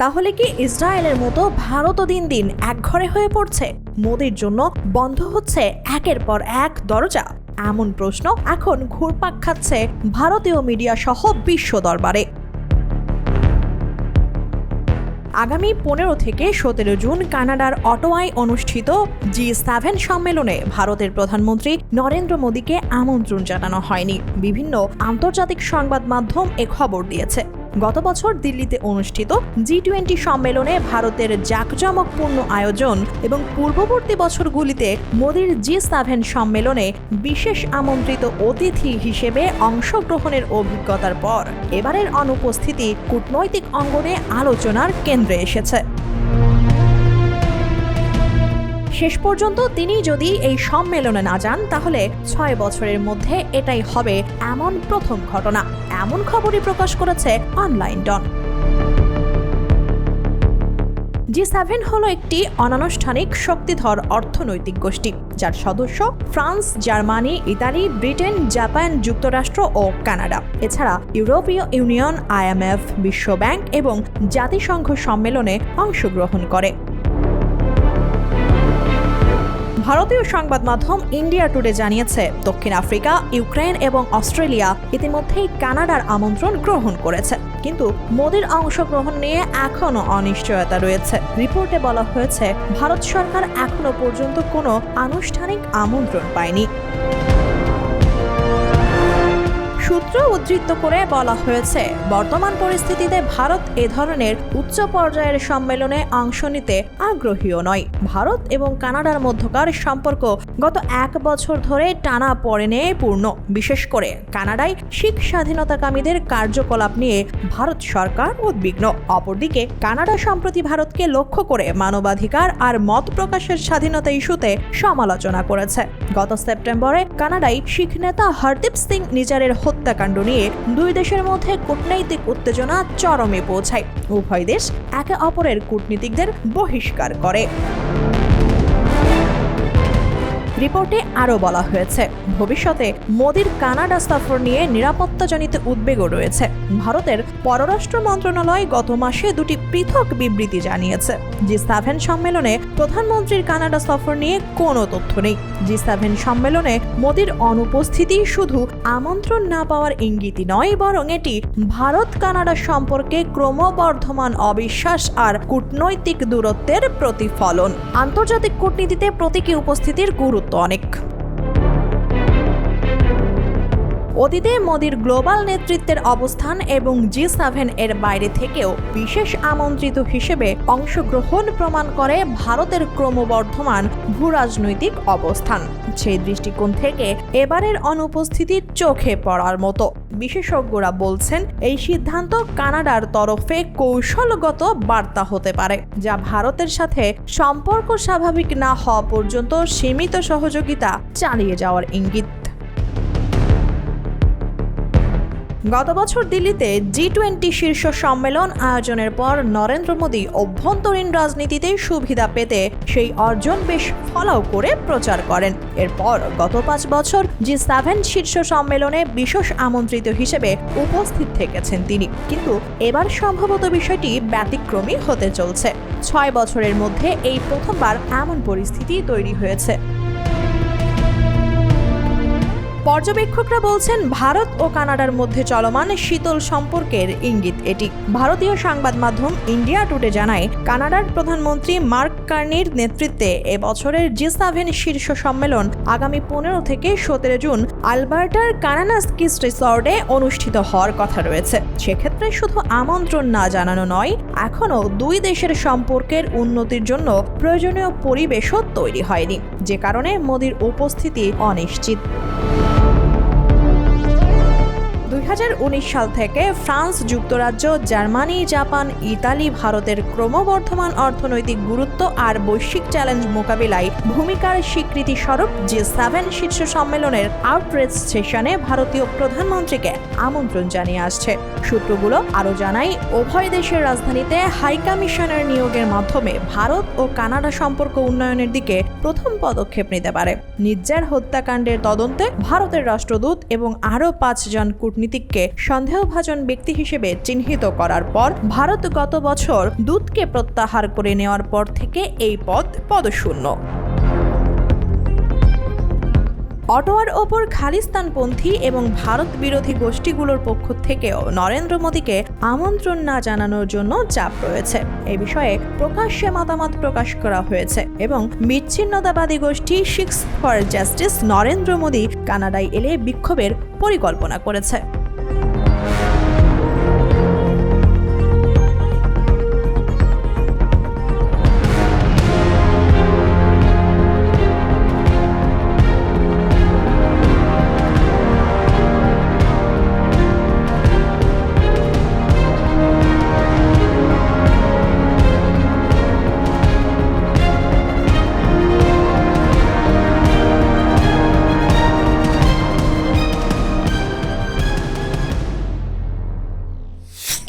তাহলে কি ইসরায়েলের মতো ভারতও দিন দিন একঘরে হয়ে পড়ছে? মোদির জন্য বন্ধ হচ্ছে একের পর এক দরজা? এমন প্রশ্ন এখন ঘুরপাক খাচ্ছে ভারতীয় মিডিয়া সহ বিশ্ব দরবারে। আগামী 15 থেকে 17 জুন কানাডার অটোয়ায় অনুষ্ঠিত G7 সম্মেলনে ভারতের প্রধানমন্ত্রী নরেন্দ্র মোদীকে আমন্ত্রণ জানানো হয়নি। বিভিন্ন আন্তর্জাতিক সংবাদ মাধ্যম এ খবর দিয়েছে। গত বছর দিল্লিতে অনুষ্ঠিত G20 সম্মেলনে ভারতের জাঁকজমকপূর্ণ আয়োজন এবং পূর্ববর্তী বছরগুলিতে মোদীর G7 সম্মেলনে বিশেষ আমন্ত্রিত অতিথি হিসেবে অংশগ্রহণের অভিজ্ঞতার পর এবারের অনুপস্থিতি কূটনৈতিক অঙ্গনে আলোচনার কেন্দ্রে এসেছে। শেষ পর্যন্ত তিনি যদি এই সম্মেলনে না যান, তাহলে 6 বছরের মধ্যে এটাই হবে এমন প্রথম ঘটনা। এমন খবরই প্রকাশ করেছে অনলাইন ডন। G7 হলো একটি অনানুষ্ঠানিক শক্তিধর অর্থনৈতিক গোষ্ঠী, যার সদস্য France, Germany, Italy, Britain, Japan, যুক্তরাষ্ট্র ও কানাডা। এছাড়া ইউরোপীয় ইউনিয়ন, IMF, বিশ্ব ব্যাংক এবং জাতিসংঘ সম্মেলনে অংশগ্রহণ করে। ভারতীয় সংবাদ মাধ্যম ইন্ডিয়া টুডে জানিয়েছে, দক্ষিণ আফ্রিকা, ইউক্রেন এবং অস্ট্রেলিয়া ইতিমধ্যেই কানাডার আমন্ত্রণ গ্রহণ করেছে, কিন্তু মোদির অংশগ্রহণ নিয়ে এখনও অনিশ্চয়তা রয়েছে। রিপোর্টে বলা হয়েছে, ভারত সরকার এখনো পর্যন্ত কোনো আনুষ্ঠানিক আমন্ত্রণ পায়নি। সূত্র উদ্ধৃত করে বলা হয়েছে, বর্তমান পরিস্থিতিতে ভারত এ ধরনের উচ্চ পর্যায়ের সম্মেলনে অংশ নিতে আগ্রহীও নয়। ভারত এবং কানাডার মধ্যকার সম্পর্ক গত 1 বছর ধরে টানাপোড়েনে পূর্ণ। বিশেষ করে কানাডায় শিখ স্বাধীনতাকামীদের কার্যকলাপ নিয়ে ভারত সরকার উদ্বিগ্ন। অপরদিকে কানাডা সম্প্রতি ভারতকে লক্ষ্য করে মানবাধিকার আর মত প্রকাশের স্বাধীনতা ইস্যুতে সমালোচনা করেছে। গত সেপ্টেম্বরে কানাডায় শিখ নেতা হরদীপ সিং নিজারের হত্যাকাণ্ড নিয়ে দুই দেশের মধ্যে কূটনৈতিক উত্তেজনা চরমে পৌঁছায়। উভয় দেশ একে অপরের কূটনীতিকদের বহিষ্কার করে। রিপোর্টে আরও বলা হয়েছে, ভবিষ্যতে মোদির কানাডা সফর নিয়ে নিরাপত্তাজনিত উদ্বেগও রয়েছে। ভারতের পররাষ্ট্র মন্ত্রণালয় গত মাসে 2টি পৃথক বিবৃতি জানিয়েছে, G7 সম্মেলনে প্রধানমন্ত্রীর কানাডা সফর নিয়ে কোনো তথ্য নেই। G7 সম্মেলনে মোদির অনুপস্থিতি শুধু আমন্ত্রণ না পাওয়ার ইঙ্গিতই নয়, বরং এটি ভারত কানাডা সম্পর্কে ক্রমবর্ধমান অবিশ্বাস আর কূটনৈতিক দূরত্বের প্রতিফলন। আন্তর্জাতিক কূটনীতিতে প্রতীকী উপস্থিতির গুরুত্ব অনেক। অতীতে মোদির গ্লোবাল নেতৃত্বের অবস্থান এবং G7 এর বাইরে থেকেও বিশেষ আমন্ত্রিত হিসেবে অংশগ্রহণ প্রমাণ করে ভারতের ক্রমবর্ধমান ভূরাজনৈতিক অবস্থান। সেই দৃষ্টিকোণ থেকে এবারের অনুপস্থিতি চোখে পড়ার মতো। বিশেষজ্ঞরা বলছেন, এই সিদ্ধান্ত কানাডার তরফে কৌশলগত বার্তা হতে পারে, যা ভারতের সাথে সম্পর্ক স্বাভাবিক না হওয়া পর্যন্ত সীমিত সহযোগিতা চালিয়ে যাওয়ার ইঙ্গিত। গত বছর দিল্লিতে G20 শীর্ষ সম্মেলন আয়োজনের পর নরেন্দ্র মোদী অভ্যন্তরীণ রাজনীতিতে সুবিধা পেতে সেই অর্জন বেশ ফলাও করে প্রচার করেন। এরপর গত 5 বছর G7 শীর্ষ সম্মেলনে বিশেষ আমন্ত্রিত হিসেবে উপস্থিত থেকেছেন তিনি, কিন্তু এবার সম্ভবত বিষয়টি ব্যতিক্রমী হতে চলছে। 6 বছরের মধ্যে এই প্রথমবার এমন পরিস্থিতি তৈরি হয়েছে। পর্যবেক্ষকরা বলছেন, ভারত ও কানাডার মধ্যে চলমান শীতল সম্পর্কের ইঙ্গিত এটি। ভারতীয় সংবাদ মাধ্যম ইন্ডিয়া টুডে জানায়, কানাডার প্রধানমন্ত্রী মার্ক কার্নির নেতৃত্বে এবছরের G7 শীর্ষ সম্মেলন আগামী 15 থেকে 17 জুন আলবার্টার কানানাস্কিস রিসর্টে অনুষ্ঠিত হওয়ার কথা রয়েছে। সেক্ষেত্রে শুধু আমন্ত্রণ না জানানো নয়, এখনও দুই দেশের সম্পর্কের উন্নতির জন্য প্রয়োজনীয় পরিবেশও তৈরি হয়নি, যে কারণে মোদির উপস্থিতি অনিশ্চিত। 2019 সাল থেকে ফ্রান্স, যুক্তরাজ্য, জার্মানি, জাপান, ইতালি ভারতের ক্রমবর্ধমান অর্থনৈতিক গুরুত্ব আর বৈশ্বিক চ্যালেঞ্জ মোকাবিলায় ভূমিকার স্বীকৃতি স্বরূপ G7 শীর্ষ সম্মেলনের আউটরিচ সেশনে ভারতীয় প্রধানমন্ত্রীকে আমন্ত্রণ জানিয়ে আসছে। সূত্রগুলো আরও জানায়, উভয় দেশের রাজধানীতে হাই কমিশনার নিয়োগের মাধ্যমে ভারত ও কানাডা সম্পর্ক উন্নয়নের দিকে প্রথম পদক্ষেপ নিতে পারে। নির্ঝর হত্যাকাণ্ডের তদন্তে ভারতের রাষ্ট্রদূত এবং আরও 5 জন কূটনীতিককে সন্দেহভাজন ব্যক্তি হিসেবে চিহ্নিত করার পর ভারত গত বছর দূতকে প্রত্যাহার করে নেওয়ার পর থেকে এই পদশূন্য। অটোয়ার ওপর খালিস্তানপন্থী এবং ভারত বিরোধী গোষ্ঠীগুলোর পক্ষ থেকেও নরেন্দ্র মোদীকে আমন্ত্রণ না জানানোর জন্য চাপ রয়েছে। এই বিষয়ে প্রকাশ্যে মতামত প্রকাশ করা হয়েছে এবং বিচ্ছিন্নতাবাদী গোষ্ঠী six for justice Narendra Modi কানাডায় এলে বিক্ষোভের পরিকল্পনা করেছে।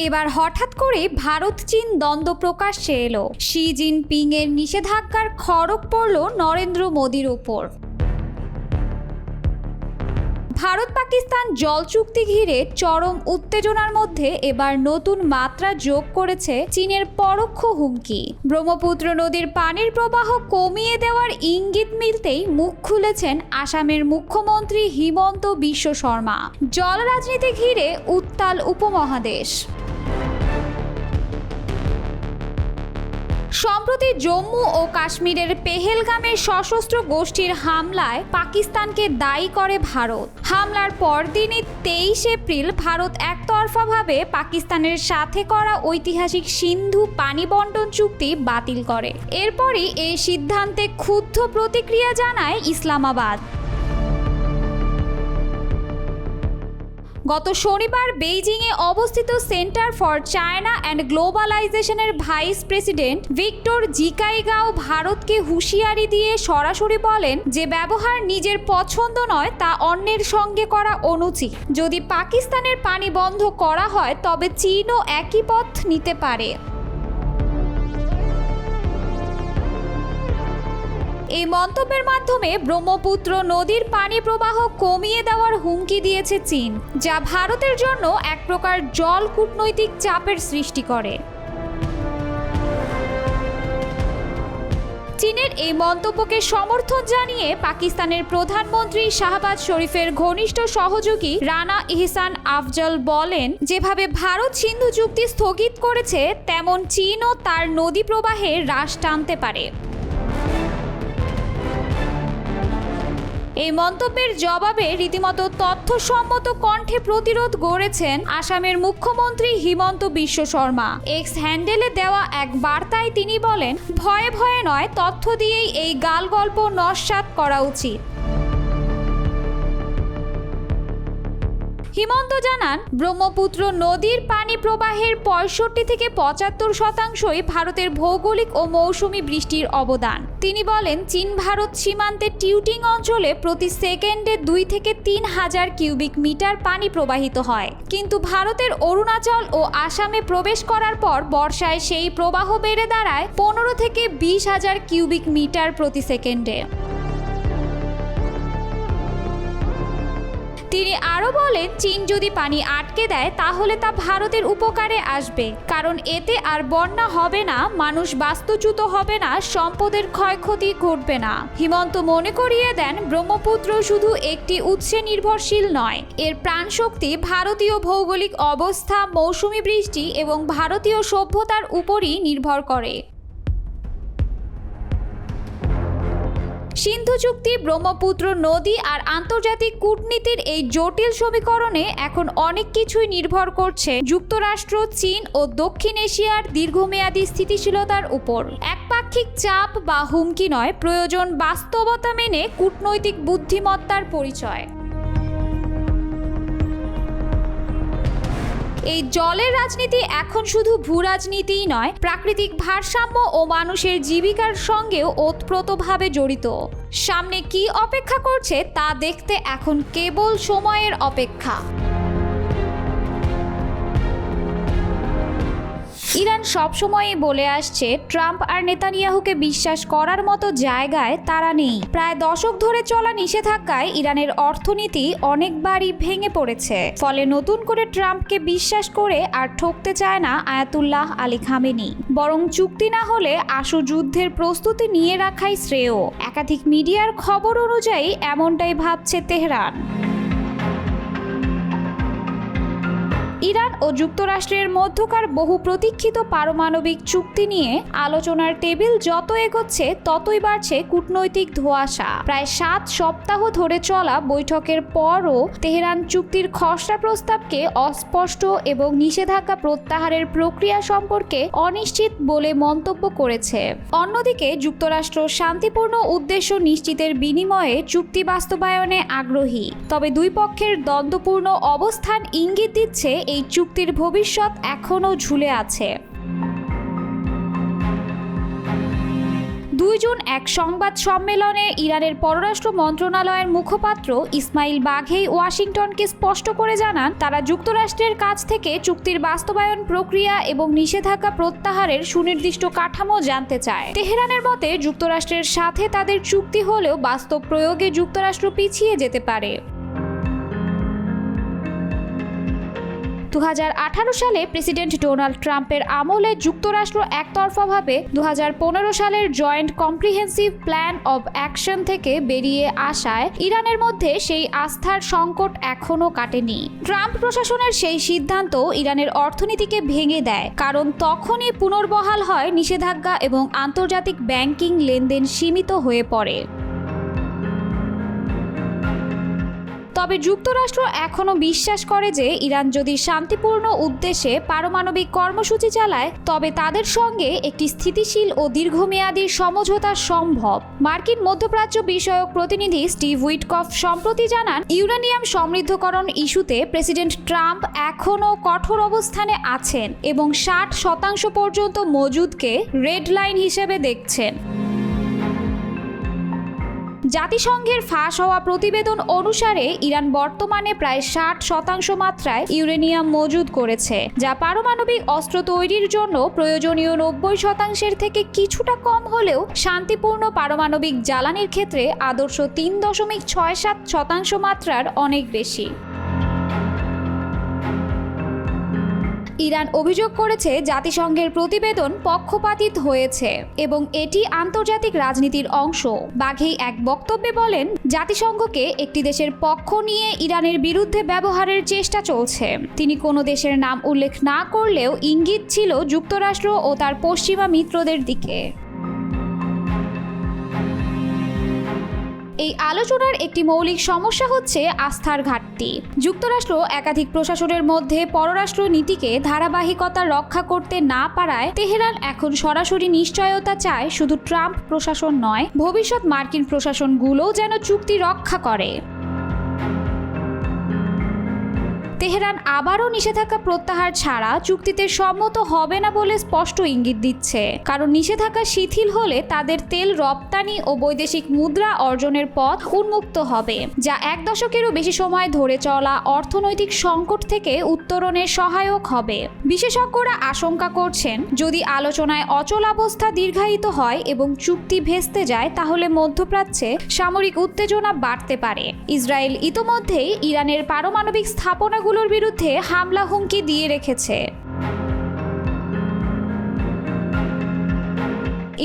এবার হঠাৎ করে ভারত চীন দ্বন্দ্ব প্রকাশ্যে এলো। শি জিনপিং এর নিষেধাজ্ঞার খড়গ পড়ল নরেন্দ্র মোদীর উপর। ভারত পাকিস্তান জল চুক্তি ঘিরে চরম উত্তেজনার মধ্যে এবার নতুন মাত্রা যোগ করেছে চীনের পরোক্ষ হুমকি। ব্রহ্মপুত্র নদীর পানির প্রবাহ কমিয়ে দেওয়ার ইঙ্গিত মিলতেই মুখ খুলেছেন আসামের মুখ্যমন্ত্রী হিমন্ত বিশ্ব শর্মা। জল রাজনীতি ঘিরে উত্তাল উপমহাদেশ। সম্প্রতি জম্মু ও কাশ্মীরের পেহেলগামের সশস্ত্র গোষ্ঠীর হামলায় পাকিস্তানকে দায়ী করে ভারত। হামলার পরদিনই 23 এপ্রিল ভারত একতরফাভাবে পাকিস্তানের সাথে করা ঐতিহাসিক সিন্ধু পানি বন্টন চুক্তি বাতিল করে। এরপরই এই সিদ্ধান্তে ক্ষুব্ধ প্রতিক্রিয়া জানায় ইসলামাবাদ। গত শনিবার বেইজিংয়ে অবস্থিত সেন্টার ফর চায়না অ্যান্ড গ্লোবালাইজেশনের ভাইস প্রেসিডেন্ট ভিক্টর জিকাইগাও ভারতকে হুঁশিয়ারি দিয়ে সরাসরি বলেন যে ব্যবহার নিজের পছন্দ নয়, তা অন্যের সঙ্গে করা অনুচিত। যদি পাকিস্তানের পানি বন্ধ করা হয় তবে চীনও একই পথ নিতে পারে। এই মন্তব্যের মাধ্যমে ব্রহ্মপুত্র নদীর পানি প্রবাহ কমিয়ে দেওয়ার হুমকি দিয়েছে চীন, যা ভারতের জন্য এক প্রকার জল কূটনৈতিক চাপের সৃষ্টি করে। চীনের এই মন্তব্যকে সমর্থন জানিয়ে পাকিস্তানের প্রধানমন্ত্রী শাহবাজ শরীফের ঘনিষ্ঠ সহযোগী রানা ইহসান আফজল বলেন, যেভাবে ভারত সিন্ধু চুক্তি স্থগিত করেছে তেমন চীনও তার নদী প্রবাহে হ্রাস টানতে পারে। এই মন্তব্যের জবাবে রীতিমতো তথ্যসম্মত কণ্ঠে প্রতিরোধ গড়েছেন আসামের মুখ্যমন্ত্রী হিমন্ত বিশ্ব শর্মা। এক্স হ্যান্ডেলে দেওয়া এক বার্তায় তিনি বলেন, ভয়ে ভয়ে নয়, তথ্য দিয়েই এই গালগল্প নস্যাৎ করা উচিত। হিমন্ত জানান, ব্রহ্মপুত্র নদীর পানি প্রবাহের 65 থেকে 75% ভারতের ভৌগোলিক ও মৌসুমী বৃষ্টির অবদান। তিনি বলেন, চীন ভারত সীমান্তে টিউটিং অঞ্চলে প্রতি সেকেন্ডে 2 থেকে 3 হাজার কিউবিক মিটার পানি প্রবাহিত হয়, কিন্তু ভারতের অরুণাচল ও আসামে প্রবেশ করার পর বর্ষায় সেই প্রবাহ বেড়ে দাঁড়ায় 15 থেকে 20 হাজার কিউবিক মিটার প্রতি সেকেন্ডে। তিনি আরও বলেন, চীন যদি পানি আটকে দেয় তাহলে তা ভারতের উপকারে আসবে, কারণ এতে আর বন্যা হবে না, মানুষ বাস্তুচ্যুত হবে না, সম্পদের ক্ষয়ক্ষতি ঘটবে না। হিমন্ত মনে করিয়ে দেন, ব্রহ্মপুত্র শুধু একটি উৎসে নির্ভরশীল নয়, এর প্রাণশক্তি ভারতীয় ভৌগোলিক অবস্থা, মৌসুমী বৃষ্টি এবং ভারতীয় সভ্যতার উপরই নির্ভর করে। সিন্ধু চুক্তি, ব্রহ্মপুত্র নদী আর আন্তর্জাতিক কূটনীতির এই জটিল সমীকরণে এখন অনেক কিছুই নির্ভর করছে যুক্তরাষ্ট্র, চীন ও দক্ষিণ এশিয়ার দীর্ঘমেয়াদী স্থিতিশীলতার উপর। একপাক্ষিক চাপ বা হুমকি নয়, প্রয়োজন বাস্তবতা মেনে কূটনৈতিক বুদ্ধিমত্তার পরিচয়। এই জলের রাজনীতি এখন শুধু ভূরাজনীতিই নয়, প্রাকৃতিক ভারসাম্য ও মানুষের জীবিকার সঙ্গেও ওতপ্রোতভাবে জড়িত। সামনে কি অপেক্ষা করছে তা দেখতে এখন কেবল সময়ের অপেক্ষা। ইরান সবসময়ই বলে আসছে ট্রাম্প আর নেতানিয়াহুকে বিশ্বাস করার মতো জায়গায় তারা নেই। প্রায় দশক ধরে চলা নিষেধাজ্ঞায় ইরানের অর্থনীতি অনেকবারই ভেঙে পড়েছে। ফলে নতুন করে ট্রাম্পকে বিশ্বাস করে আর ঠকতে চায় না আয়াতুল্লাহ আলী খামেনি। বরং চুক্তি না হলে আশু যুদ্ধের প্রস্তুতি নিয়ে রাখাই শ্রেয়। একাধিক মিডিয়ার খবর অনুযায়ী এমনটাই ভাবছে তেহরান। ইরান ও যুক্তরাষ্ট্রের মধ্যকার বহু প্রতীক্ষিত পারমাণবিক চুক্তি নিয়ে আলোচনার টেবিল যত এগোচ্ছে ততই বাড়ছে কূটনৈতিক ধোঁয়াশা। প্রায় 7 সপ্তাহ ধরে চলা বৈঠকের পরও তেহরান চুক্তির খসড়া প্রস্তাবকে অস্পষ্ট এবং নিষেধাজ্ঞা প্রত্যাহারের প্রক্রিয়া সম্পর্কে অনিশ্চিত বলে মন্তব্য করেছে। অন্যদিকে যুক্তরাষ্ট্র শান্তিপূর্ণ উদ্দেশ্য নিশ্চিতের বিনিময়ে চুক্তি বাস্তবায়নে আগ্রহী। তবে দুই পক্ষের দ্বন্দ্বপূর্ণ অবস্থান ইঙ্গিত দিচ্ছে এই চুক্তির ভবিষ্যৎ এখনও ঝুলে আছে। 2 জুন এক সংবাদ সম্মেলনে ইরানের পররাষ্ট্র মন্ত্রণালয়ের মুখপাত্র ইসমাইল বাঘেই ওয়াশিংটনকে স্পষ্ট করে জানান, তারা যুক্তরাষ্ট্রের কাছ থেকে চুক্তির বাস্তবায়ন প্রক্রিয়া এবং নিষেধাজ্ঞা প্রত্যাহারের সুনির্দিষ্ট কাঠামো জানতে চায়। তেহরানের মতে যুক্তরাষ্ট্রের সাথে তাদের চুক্তি হলেও বাস্তব প্রয়োগে যুক্তরাষ্ট্র পিছিয়ে যেতে পারে। 2018 সালে প্রেসিডেন্ট ডোনাল্ড ট্রাম্পের আমলে যুক্তরাষ্ট্র একতরফাভাবে 2015 সালের joint comprehensive plan of action থেকে বেরিয়ে আসায় ইরানের মধ্যে সেই আস্থার সংকট এখনও কাটেনি। ট্রাম্প প্রশাসনের সেই সিদ্ধান্ত ইরানের অর্থনীতিকে ভেঙে দেয়, কারণ তখনই পুনর্বহাল হয় নিষেধাজ্ঞা এবং আন্তর্জাতিক ব্যাংকিং লেনদেন সীমিত হয়ে পড়ে। তবে যুক্তরাষ্ট্র এখনও বিশ্বাস করে যে ইরান যদি শান্তিপূর্ণ উদ্দেশ্যে পারমাণবিক কর্মসূচি চালায় তবে তাদের সঙ্গে একটি স্থিতিশীল ও দীর্ঘমেয়াদী সমঝোতা সম্ভব। মার্কিন মধ্যপ্রাচ্য বিষয়ক প্রতিনিধি স্টিভ উইটকফ সম্প্রতি জানান, ইউরেনিয়াম সমৃদ্ধকরণ ইস্যুতে প্রেসিডেন্ট ট্রাম্প এখনও কঠোর অবস্থানে আছেন এবং 60% পর্যন্ত মজুদকে রেড লাইন হিসেবে দেখছেন। জাতিসংঘের ফাঁস হওয়া প্রতিবেদন অনুসারে ইরান বর্তমানে প্রায় 60% মাত্রায় ইউরেনিয়াম মজুদ করেছে, যা পারমাণবিক অস্ত্র তৈরির জন্য প্রয়োজনীয় 90% থেকে কিছুটা কম হলেও শান্তিপূর্ণ পারমাণবিক জ্বালানির ক্ষেত্রে আদর্শ 3.67% মাত্রার অনেক বেশি। ইরান অভিযোগ করেছে জাতিসংঘের প্রতিবেদন পক্ষপাতিত হয়েছে এবং এটি আন্তর্জাতিক রাজনীতির অংশ। বাঘেই এক বক্তব্যে বলেন, জাতিসংঘকে একটি দেশের পক্ষ নিয়ে ইরানের বিরুদ্ধে ব্যবহারের চেষ্টা চলছে। তিনি কোনো দেশের নাম উল্লেখ না করলেও ইঙ্গিত ছিল যুক্তরাষ্ট্র ও তার পশ্চিমা মিত্রদের দিকে। এই আলোচনার একটি মৌলিক সমস্যা হচ্ছে আস্থার ঘাটতি। যুক্তরাষ্ট্র একাধিক প্রশাসনের মধ্যে পররাষ্ট্র নীতিকে ধারাবাহিকতা রক্ষা করতে না পারায় তেহরান এখন সরাসরি নিশ্চয়তা চায় শুধু ট্রাম্প প্রশাসন নয়, ভবিষ্যৎ মার্কিন প্রশাসনগুলোও যেন চুক্তি রক্ষা করে। তেহরান আবারও নিষেধাজ্ঞা প্রত্যাহার ছাড়া চুক্তিতে সম্মত হবে না বলে স্পষ্ট ইঙ্গিত দিচ্ছে, কারণ নিষেধাজ্ঞা শিথিল হলে তাদের তেল রপ্তানি ও বৈদেশিক মুদ্রা অর্জনের পথ উন্মুক্ত হবে, যা 1 দশকেরও বেশি সময় ধরে চলা অর্থনৈতিক সংকট থেকে উত্তরণে সহায়ক হবে। বিশেষজ্ঞরা আশঙ্কা করছেন, যদি আলোচনায় অচলাবস্থা দীর্ঘায়িত হয় এবং চুক্তি ভেস্তে যায় তাহলে মধ্যপ্রাচ্যে সামরিক উত্তেজনা বাড়তে পারে। ইসরায়েল ইতোমধ্যেই ইরানের পারমাণবিক স্থাপনাগুলোর বিরুদ্ধে হামলা হুমকি দিয়ে রেখেছে।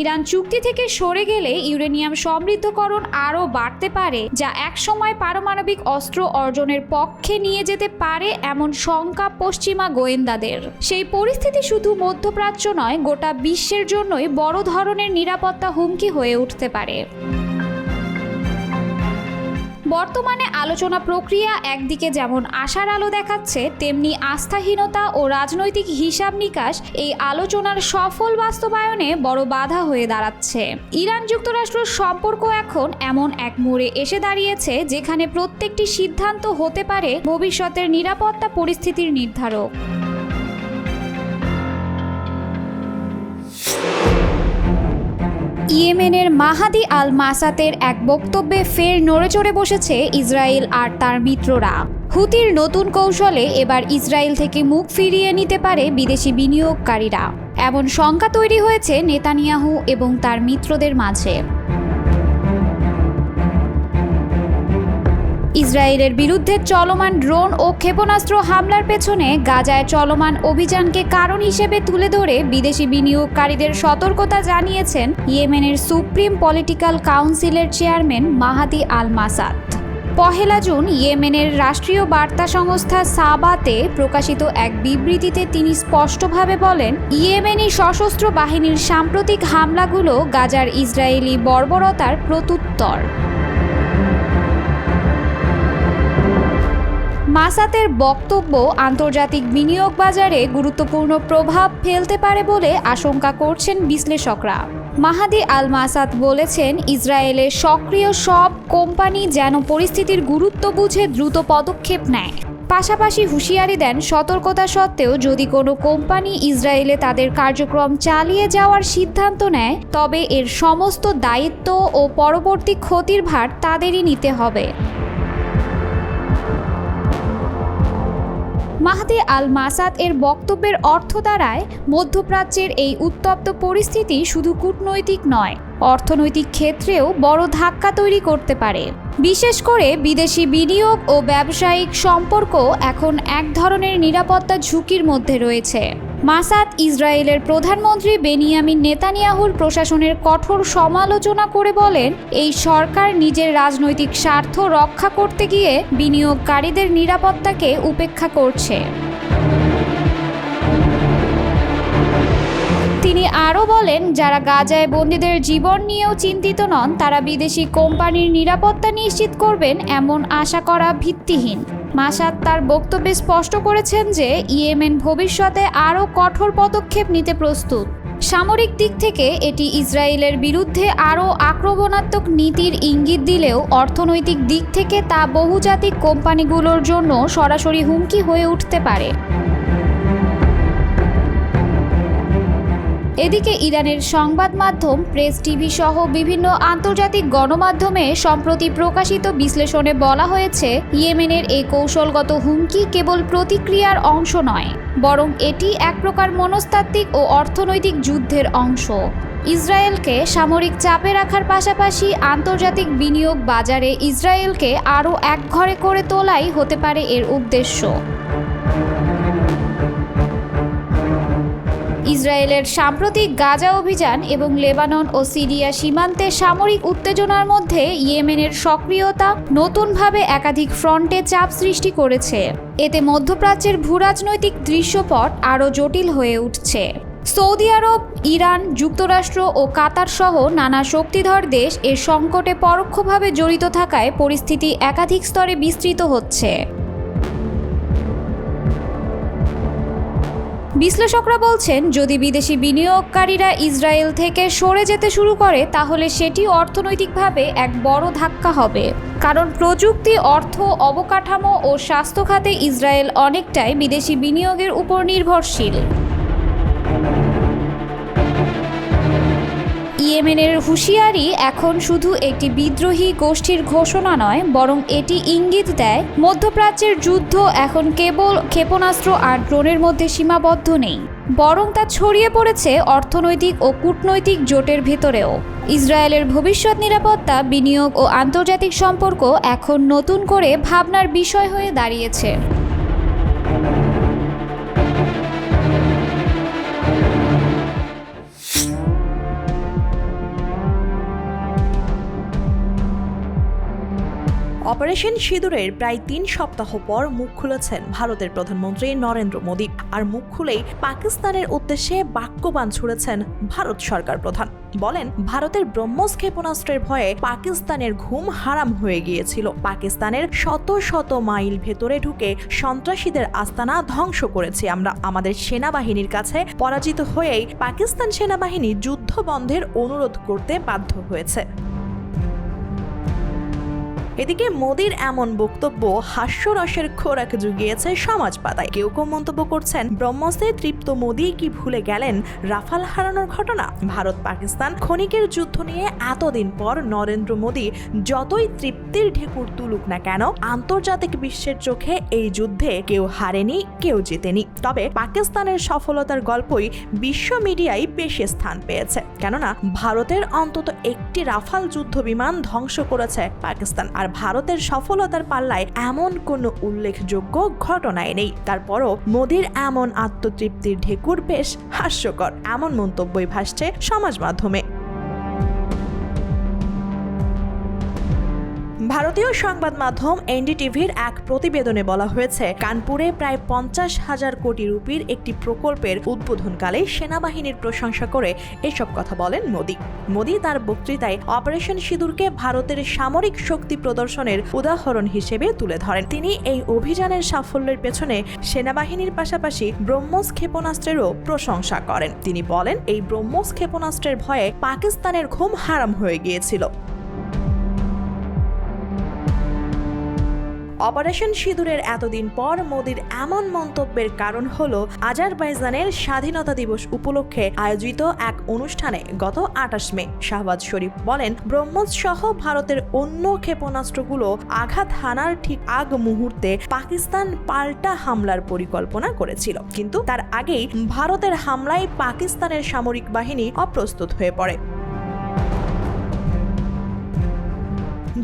ইরান চুক্তি থেকে সরে গেলে ইউরেনিয়াম সমৃদ্ধকরণ আরও বাড়তে পারে, যা একসময় পারমাণবিক অস্ত্র অর্জনের পক্ষে নিয়ে যেতে পারে এমন শঙ্কা পশ্চিমা গোয়েন্দাদের। সেই পরিস্থিতি শুধু মধ্যপ্রাচ্য নয়, গোটা বিশ্বের জন্যই বড় ধরনের নিরাপত্তা হুমকি হয়ে উঠতে পারে। বর্তমানে আলোচনা প্রক্রিয়া একদিকে যেমন আশার আলো দেখাচ্ছে, তেমনি আস্থাহীনতা ও রাজনৈতিক হিসাব নিকাশ এই আলোচনার সফল বাস্তবায়নে বড় বাধা হয়ে দাঁড়াচ্ছে। ইরান যুক্তরাষ্ট্র সম্পর্ক এখন এমন এক মোড়ে এসে দাঁড়িয়েছে যেখানে প্রত্যেকটি সিদ্ধান্ত হতে পারে ভবিষ্যতের নিরাপত্তা পরিস্থিতির নির্ধারক। ইয়েমেনের মাহাদি আল মাসাতের এক বক্তব্যে ফের নড়েচড়ে বসেছে ইসরায়েল আর তার মিত্ররা। হুতির নতুন কৌশলে এবার ইসরায়েল থেকে মুখ ফিরিয়ে নিতে পারে বিদেশি বিনিয়োগকারীরা, এমন শঙ্কা তৈরি হয়েছে নেতানিয়াহু এবং তার মিত্রদের মাঝে। ইসরায়েলের বিরুদ্ধে চলমান ড্রোন ও ক্ষেপণাস্ত্র হামলার পেছনে গাজায় চলমান অভিযানকে কারণ হিসেবে তুলে ধরে বিদেশি বিনিয়োগকারীদের সতর্কতা জানিয়েছেন ইয়েমেনের সুপ্রিম পলিটিক্যাল কাউন্সিলের চেয়ারম্যান মাহাদি আল মাসাদ। 1 জুন ইয়েমেনের রাষ্ট্রীয় বার্তা সংস্থা সাবাতে প্রকাশিত এক বিবৃতিতে তিনি স্পষ্টভাবে বলেন, ইয়েমেনি সশস্ত্র বাহিনীর সাম্প্রতিক হামলাগুলো গাজার ইসরায়েলি বর্বরতার প্রত্যুত্তর। মাসাতের বক্তব্য আন্তর্জাতিক বিনিয়োগ বাজারে গুরুত্বপূর্ণ প্রভাব ফেলতে পারে বলে আশঙ্কা করছেন বিশ্লেষকরা। মাহাদি আল মাসাদ বলেছেন, ইসরায়েলের সক্রিয় সব কোম্পানি যেন পরিস্থিতির গুরুত্ব বুঝে দ্রুত পদক্ষেপ নেয়। পাশাপাশি হুঁশিয়ারি দেন, সতর্কতা সত্ত্বেও যদি কোনো কোম্পানি ইসরায়েলে তাদের কার্যক্রম চালিয়ে যাওয়ার সিদ্ধান্ত নেয়, তবে এর সমস্ত দায়িত্ব ও পরবর্তী ক্ষতির ভার তাদেরই নিতে হবে। মাহাদি আল মাসাদ এর বক্তব্যের অর্থ দাঁড়ায়, মধ্যপ্রাচ্যের এই উত্তপ্ত পরিস্থিতি শুধু কূটনৈতিক নয়, অর্থনৈতিক ক্ষেত্রেও বড় ধাক্কা তৈরি করতে পারে। বিশেষ করে বিদেশি বিনিয়োগ ও ব্যবসায়িক সম্পর্ক এখন এক ধরনের নিরাপত্তা ঝুঁকির মধ্যে রয়েছে। মাসাদ ইসরায়েলের প্রধানমন্ত্রী বেনিয়ামিন নেতানিয়াহুর প্রশাসনের কঠোর সমালোচনা করে বলেন, এই সরকার নিজের রাজনৈতিক স্বার্থ রক্ষা করতে গিয়ে বিনিয়োগকারীদের নিরাপত্তাকে উপেক্ষা করছে। তিনি আরও বলেন, যারা গাজায় বন্দীদের জীবন নিয়েও চিন্তিত নন, তারা বিদেশি কোম্পানির নিরাপত্তা নিশ্চিত করবেন এমন আশা করা ভিত্তিহীন। মাসাদ তার বক্তব্যে স্পষ্ট করেছেন যে ইয়েমেন ভবিষ্যতে আরও কঠোর পদক্ষেপ নিতে প্রস্তুত। সামরিক দিক থেকে এটি ইসরায়েলের বিরুদ্ধে আরও আক্রমণাত্মক নীতির ইঙ্গিত দিলেও অর্থনৈতিক দিক থেকে তা বহুজাতিক কোম্পানিগুলোর জন্য সরাসরি হুমকি হয়ে উঠতে পারে। এদিকে ইরানের সংবাদ মাধ্যম প্রেস টিভি সহ বিভিন্ন আন্তর্জাতিক গণমাধ্যমে সম্প্রতি প্রকাশিত বিশ্লেষণে বলা হয়েছে, ইয়েমেনের এই কৌশলগত হুমকি কেবল প্রতিক্রিয়ার অংশ নয়, বরং এটি এক প্রকার মনস্তাত্ত্বিক ও অর্থনৈতিক যুদ্ধের অংশ। ইসরায়েলকে সামরিক চাপে রাখার পাশাপাশি আন্তর্জাতিক বিনিয়োগ বাজারে ইসরায়েলকে আরও একঘরে করে তোলাই হতে পারে এর উদ্দেশ্য। ইসরায়েলের সাম্প্রতিক গাজা অভিযান এবং লেবানন ও সিরিয়া সীমান্তে সামরিক উত্তেজনার মধ্যে ইয়েমেনের সক্রিয়তা নতুনভাবে একাধিক ফ্রন্টে চাপ সৃষ্টি করেছে। এতে মধ্যপ্রাচ্যের ভূরাজনৈতিক দৃশ্যপট আরও জটিল হয়ে উঠছে। সৌদি আরব, ইরান, যুক্তরাষ্ট্র ও কাতার সহ নানা শক্তিধর দেশ এর সংকটে পরোক্ষভাবে জড়িত থাকায় পরিস্থিতি একাধিক স্তরে বিস্তৃত হচ্ছে। বিশ্লেষকরা বলছেন, যদি বিদেশি বিনিয়োগকারীরা ইসরায়েল থেকে সরে যেতে শুরু করে, তাহলে সেটি অর্থনৈতিকভাবে এক বড় ধাক্কা হবে। কারণ প্রযুক্তি, অর্থ, অবকাঠামো ও স্বাস্থ্য খাতে ইসরায়েল অনেকটাই বিদেশি বিনিয়োগের উপর নির্ভরশীল। ইয়েমেনের হুঁশিয়ারি এখন শুধু একটি বিদ্রোহী গোষ্ঠীর ঘোষণা নয়, বরং এটি ইঙ্গিত দেয় মধ্যপ্রাচ্যের যুদ্ধ এখন কেবল ক্ষেপণাস্ত্র আর ড্রোনের মধ্যে সীমাবদ্ধ নেই, বরং তা ছড়িয়ে পড়েছে অর্থনৈতিক ও কূটনৈতিক জোটের ভেতরেও। ইসরায়েলের ভবিষ্যৎ নিরাপত্তা, বিনিয়োগ ও আন্তর্জাতিক সম্পর্ক এখন নতুন করে ভাবনার বিষয় হয়ে দাঁড়িয়েছে। অপারেশন সিঁদুরের প্রায় 3 সপ্তাহ পর মুখ খুলেছেন ভারতের প্রধানমন্ত্রী নরেন্দ্র মোদী। আর মুখ খুলেই পাকিস্তানের উদ্দেশ্যে বাক্যবাণ ছুড়েছেন ভারত সরকার প্রধান। বলেন, ভারতের ব্রহ্মস ক্ষেপণাস্ত্রের ভয়ে পাকিস্তানের ঘুম হারাম হয়ে গিয়েছিল। পাকিস্তানের শত শত মাইল ভেতরে ঢুকে সন্ত্রাসীদের আস্তানা ধ্বংস করেছি আমরা। আমাদের সেনাবাহিনীর কাছে পরাজিত হয়েই পাকিস্তান সেনাবাহিনী যুদ্ধ বন্ধের অনুরোধ করতে বাধ্য হয়েছে। এদিকে মোদির এমন বক্তব্য হাস্যরসের খোরাক জুগিয়েছে সমাজ পাতায়। কেউ কেউ মন্তব্য করছেন, ব্রহ্মস্ত্রে তৃপ্ত মোদি কি ভুলে গেলেন রাফাল হারানোর ঘটনা? ভারত পাকিস্তান ক্ষণিকের যুদ্ধ নিয়ে এতদিন পর নরেন্দ্র মোদি যতই তৃপ্তির ঢেকুর তুলুক না কেন, আন্তর্জাতিক বিশ্বের চোখে এই যুদ্ধে কেউ হারেনি, কেউ জেতেনি। তবে পাকিস্তানের সফলতার গল্পই বিশ্ব মিডিয়ায় বেশি স্থান পেয়েছে, কেননা ভারতের অন্তত একটি রাফাল যুদ্ধ বিমান ধ্বংস করেছে পাকিস্তান। আর ভারতের সফলতার পাল্লায় এমন কোনো উল্লেখযোগ্য ঘটনাই নেই। তারপরও মোদির এমন আত্মতৃপ্তির ঢেকুর বেশ হাস্যকর, এমন মন্তব্যই ভাসছে সমাজ মাধ্যমে। ভারতীয় সংবাদ মাধ্যম এনডিটিভির এক প্রতিবেদনে বলা হয়েছে, কানপুরে প্রায় 50,000 কোটি রুপির একটি প্রকল্পের উদ্বোধনকালে সেনাবাহিনীর প্রশংসা করে এসব কথা বলেন মোদি তার বক্তৃতায় অপারেশন সিঁদুরকে ভারতের সামরিক শক্তি প্রদর্শনের উদাহরণ হিসেবে তুলে ধরেন। তিনি এই অভিযানের সাফল্যের পেছনে সেনাবাহিনীর পাশাপাশি ব্রহ্মোস ক্ষেপণাস্ত্রেরও প্রশংসা করেন। তিনি বলেন, এই ব্রহ্মোস ক্ষেপণাস্ত্রের ভয়ে পাকিস্তানের ঘুম হারাম হয়ে গিয়েছিল। অপারেশন সিঁদুরের এতদিন পর মোদির এমন মন্তব্যের কারণ হলো, আজারবাইজানের স্বাধীনতা দিবস উপলক্ষে আয়োজিত এক অনুষ্ঠানে গত 28 মে শাহবাজ শরীফ বলেন, ব্রহ্মোস সহ ভারতের অন্য ক্ষেপণাস্ত্রগুলো আঘাত হানার ঠিক আগ মুহূর্তে পাকিস্তান পাল্টা হামলার পরিকল্পনা করেছিল, কিন্তু তার আগেই ভারতের হামলায় পাকিস্তানের সামরিক বাহিনী অপ্রস্তুত হয়ে পড়ে।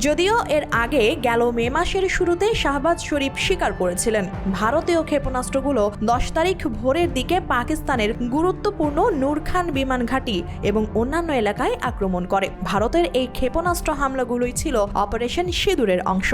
যদিও এর আগে গেল মে মাসের শুরুতে শাহবাজ শরীফ স্বীকার করেছিলেন, ভারতীয় ক্ষেপণাস্ত্রগুলো 10 তারিখ ভোরের দিকে পাকিস্তানের গুরুত্বপূর্ণ নূর খান বিমান ঘাঁটি এবং অন্যান্য এলাকায় আক্রমণ করে। ভারতের এই ক্ষেপণাস্ত্র হামলাগুলোই ছিল অপারেশন সিঁদুরের অংশ।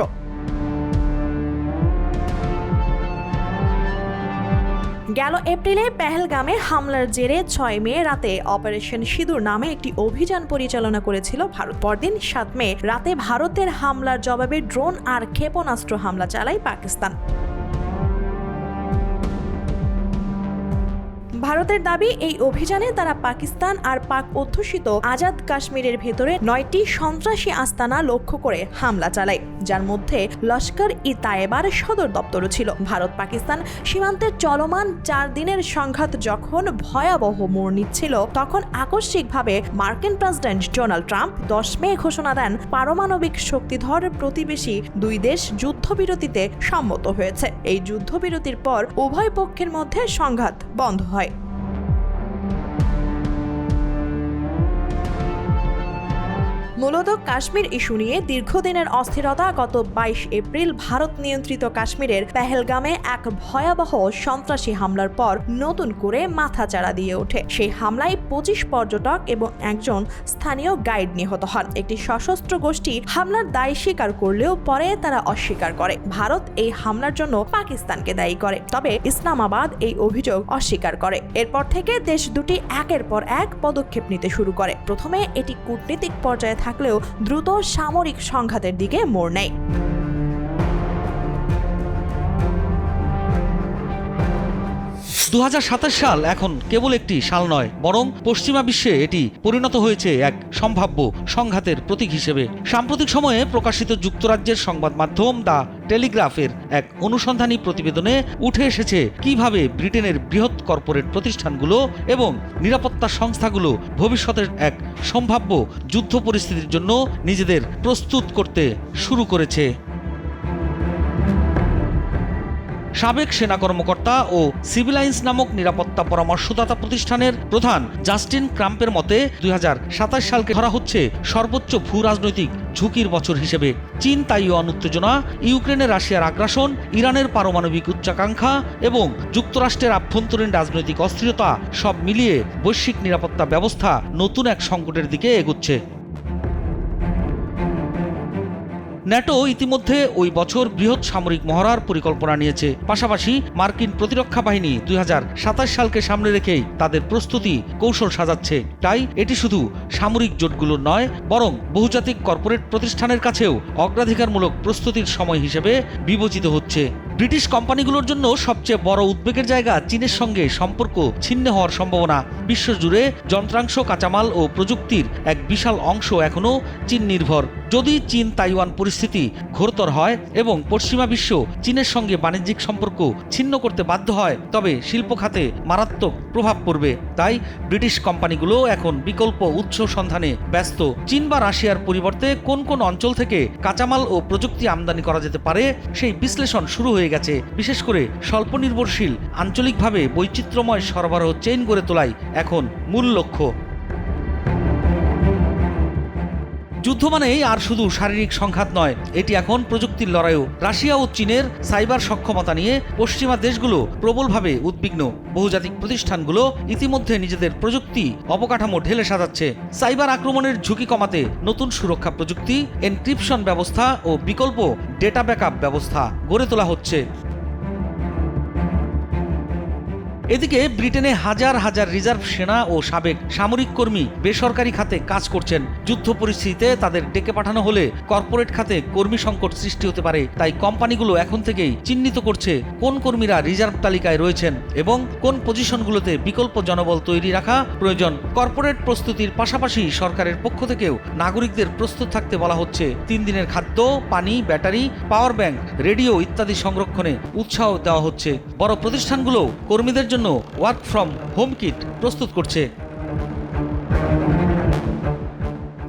গেল এপ্রিলে পেহেলগামে হামলার জেরে 6 মে রাতে অপারেশন সিঁদুর নামে একটি অভিযান পরিচালনা করেছিল ভারত। পরদিন 7 মে রাতে ভারতের হামলার জবাবে ড্রোন আর ক্ষেপণাস্ত্র হামলা চালায় পাকিস্তান। ভারতের দাবি, এই অভিযানে তারা পাকিস্তান আর পাক অধ্যুষিত আজাদ কাশ্মীরের ভেতরে 9টি সন্ত্রাসী আস্তানা লক্ষ্য করে হামলা চালায়, যার মধ্যে লস্কর-ই-তায়েবার সদর দপ্তরও ছিল। ভারত পাকিস্তান সীমান্তের চলমান 4 দিনের সংঘাত যখন ভয়াবহ মোড় নিচ্ছিল, তখন আকস্মিকভাবে মার্কিন প্রেসিডেন্ট ডোনাল্ড ট্রাম্প 10 মে ঘোষণা দেন, পারমাণবিক শক্তিধর প্রতিবেশী 2 দেশ যুদ্ধবিরতিতে সম্মত হয়েছে। এই যুদ্ধবিরতির পর উভয় পক্ষের মধ্যে সংঘাত বন্ধ হয়। মূলত কাশ্মীর ইস্যু নিয়ে দীর্ঘদিনের অস্থিরতা গত 22 এপ্রিল ভারত নিয়ন্ত্রিত কাশ্মীরের পেহেলগামে এক ভয়াবহ সন্ত্রাসী হামলার পর নতুন করে মাথাচাড়া দিয়ে ওঠে। সেই হামলায় 25 পর্যটক এবং একজন স্থানীয় গাইড নিহত হন। একটি সশস্ত্র গোষ্ঠী হামলার দায় স্বীকার করলেও পরে তারা অস্বীকার করে। ভারত এই হামলার জন্য পাকিস্তানকে দায়ী করে, তবে ইসলামাবাদ এই অভিযোগ অস্বীকার করে। এরপর থেকে দেশ দুটি একের পর এক পদক্ষেপ নিতে শুরু করে। প্রথমে এটি কূটনীতিক পর্যায়ে থাকলেও দ্রুত সামরিক সংঘাতের দিকে মোড় নেয়। 2027 সাল এখন কেবল একটি সাল নয়, বরং পশ্চিমা বিশ্বে এটি পরিণত হয়েছে এক সম্ভাব্য সংঘাতের প্রতীক হিসেবে। সাম্প্রতিক সময়ে প্রকাশিত যুক্তরাজ্যের সংবাদ মাধ্যম দ্য টেলিগ্রাফের এক অনুসন্ধানী প্রতিবেদনে উঠে এসেছে কিভাবে ব্রিটেনের বৃহৎ কর্পোরেট প্রতিষ্ঠানগুলো এবং নিরাপত্তা সংস্থাগুলো ভবিষ্যতের এক সম্ভাব্য যুদ্ধ পরিস্থিতির জন্য নিজেদের প্রস্তুত করতে শুরু করেছে। সাবেক সেনা কর্মকর্তা ও সিভিলাইন্স নামক নিরাপত্তা পরামর্শদাতা প্রতিষ্ঠানের প্রধান জাস্টিন ক্রাম্পের মতে 2027 সালকে ধরা হচ্ছে সর্বোচ্চ ভূ রাজনৈতিক ঝুঁকির বছর হিসেবে। চীন তাইওয়ান উত্তেজনা, ইউক্রেনে রাশিয়ার আগ্রাসন, ইরানের পারমাণবিক উচ্চাকাঙ্ক্ষা এবং যুক্তরাষ্ট্রের আভ্যন্তরীণ রাজনৈতিক অস্থিরতা সব মিলিয়ে বৈশ্বিক নিরাপত্তা ব্যবস্থা নতুন এক সংকটের দিকে এগুচ্ছে। ন্যাটো ইতিমধ্যে ওই বছর বৃহৎ সামরিক মহড়ার পরিকল্পনা নিয়েছে। পাশাপাশি মার্কিন প্রতিরক্ষা বাহিনী 2027 সালকে সামনে রেখেই তাদের প্রস্তুতি কৌশল সাজাচ্ছে। তাই এটি শুধু সামরিক জোটগুলোর নয়, বরং বহুজাতিক কর্পোরেট প্রতিষ্ঠানের কাছেও অগ্রাধিকারমূলক প্রস্তুতির সময় হিসেবে বিবেচিত হচ্ছে। ব্রিটিশ কোম্পানিগুলোর জন্য সবচেয়ে বড় উদ্বেগের জায়গা চীনের সঙ্গে সম্পর্ক ছিন্ন হওয়ার সম্ভাবনা। বিশ্বজুড়ে যন্ত্রাংশ, কাঁচামাল ও প্রযুক্তির এক বিশাল অংশ এখনও চীন নির্ভর। যদি চীন তাইওয়ান পরিস্থিতি ঘোরতর হয় এবং পশ্চিমা বিশ্ব চীনের সঙ্গে বাণিজ্যিক সম্পর্ক ছিন্ন করতে বাধ্য হয়, তবে শিল্প খাতে মারাত্মক প্রভাব পড়বে। তাই ব্রিটিশ কোম্পানিগুলো এখন বিকল্প উৎস সন্ধানে ব্যস্ত। চীন বা রাশিয়ার পরিবর্তে কোন কোন অঞ্চল থেকে কাঁচামাল ও প্রযুক্তি আমদানি করা যেতে পারে সেই বিশ্লেষণ শুরু হয়ে গেছে। বিশেষ করে স্বল্প নির্ভরশীল, আঞ্চলিকভাবে বৈচিত্র্যময় সরবরাহ চেইন গড়ে তোলাই এখন মূল লক্ষ্য। যুদ্ধ মানেই আর শুধু শারীরিক সংঘাত নয়, এটি এখন প্রযুক্তির লড়াইও। রাশিয়া ও চীনের সাইবার সক্ষমতা নিয়ে পশ্চিমা দেশগুলো প্রবলভাবে উদ্বিগ্ন। বহুজাতিক প্রতিষ্ঠানগুলো ইতিমধ্যে নিজেদের প্রযুক্তি অবকাঠামো ঢেলে সাজাচ্ছে। সাইবার আক্রমণের ঝুঁকি কমাতে নতুন সুরক্ষা প্রযুক্তি, এনক্রিপশন ব্যবস্থা ও বিকল্প ডেটা ব্যাকআপ ব্যবস্থা গড়ে তোলা হচ্ছে। এদিকে ব্রিটেনে হাজার হাজার রিজার্ভ সেনা ও সাবেক সামরিক কর্মী বেসরকারি খাতে কাজ করছেন। যুদ্ধ পরিস্থিতিতে তাদের ডেকে পাঠানো হলে কর্পোরেট খাতে কর্মী সংকট সৃষ্টি হতে পারে। তাই কোম্পানিগুলো এখন থেকেই চিহ্নিত করছে কোন কর্মীরা রিজার্ভ তালিকায় রয়েছেন এবং কোন পজিশনগুলোতে বিকল্প জনবল তৈরি রাখা প্রয়োজন। কর্পোরেট প্রস্তুতির পাশাপাশি সরকারের পক্ষ থেকেও নাগরিকদের প্রস্তুত থাকতে বলা হচ্ছে। 3 দিনের খাদ্য, পানি, ব্যাটারি, পাওয়ার ব্যাংক, রেডিও ইত্যাদি সংরক্ষণে উৎসাহ দেওয়া হচ্ছে। বড় প্রতিষ্ঠানগুলো কর্মীদের জন্য ওয়ার্ক ফ্রম হোম কিট প্রস্তুত করছে।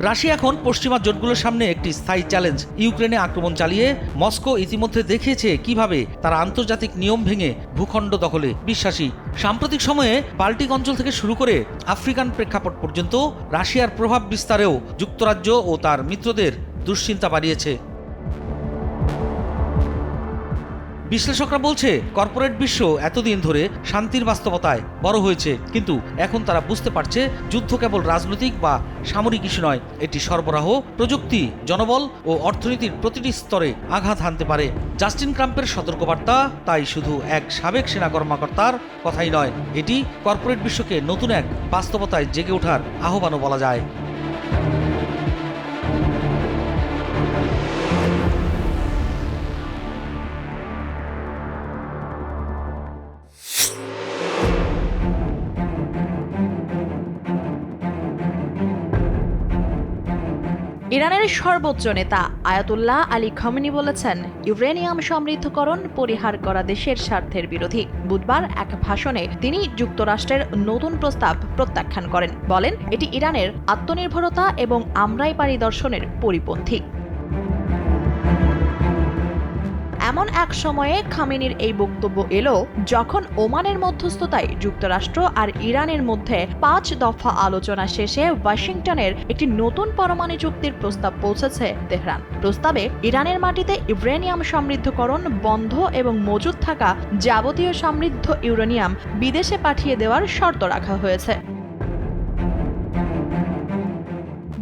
রাশিয়া এখন পশ্চিমা জোটগুলোর সামনে একটি স্থায়ী চ্যালেঞ্জ। ইউক্রেনে আক্রমণ চালিয়ে মস্কো ইতিমধ্যে দেখিয়েছে কিভাবে তারা আন্তর্জাতিক নিয়ম ভেঙে ভূখণ্ড দখলে বিশ্বাসী। সাম্প্রতিক সময়ে বাল্টিক অঞ্চল থেকে শুরু করে আফ্রিকান প্রেক্ষাপট পর্যন্ত রাশিয়ার প্রভাব বিস্তারেও যুক্তরাজ্য ও তার মিত্রদের দুশ্চিন্তা বাড়িয়েছে। বিশ্লেষকরা বলছে, কর্পোরেট বিশ্ব এতদিন ধরে শান্তির বাস্তবতায় বড় হয়েছে, কিন্তু এখন তারা বুঝতে পারছে যুদ্ধ কেবল রাজনৈতিক বা সামরিক ইস্যু নয়, এটি সরবরাহ, প্রযুক্তি, জনবল ও অর্থনীতির প্রতিটি স্তরে আঘাত হানতে পারে। জাস্টিন ট্রাম্পের সতর্কবার্তা তাই শুধু এক সাবেক সেনা কর্মকর্তার কথাই নয়, এটি কর্পোরেট বিশ্বকে নতুন এক বাস্তবতায় জেগে ওঠার আহ্বানও বলা যায়। ইরানের সর্বোচ্চ নেতা আয়াতুল্লাহ আলী খামেনি বলেছেন, ইউরেনিয়াম সমৃদ্ধকরণ পরিহার করা দেশের স্বার্থের বিরোধী। বুধবার এক ভাষণে তিনি যুক্তরাষ্ট্রের নতুন প্রস্তাব প্রত্যাখ্যান করেন, বলেন এটি ইরানের আত্মনির্ভরতা এবং আমরাই পারি দর্শনের পরিপন্থী। এমন এক সময়ে খামেনির এই বক্তব্য এলো যখন ওমানের মধ্যস্থতায় যুক্তরাষ্ট্র আর ইরানের মধ্যে 5 দফা আলোচনা শেষে ওয়াশিংটনের একটি নতুন পরমাণু চুক্তির প্রস্তাব পৌঁছেছে তেহরান। প্রস্তাবে ইরানের মাটিতে ইউরেনিয়াম সমৃদ্ধকরণ বন্ধ এবং মজুদ থাকা যাবতীয় সমৃদ্ধ ইউরেনিয়াম বিদেশে পাঠিয়ে দেওয়ার শর্ত রাখা হয়েছে।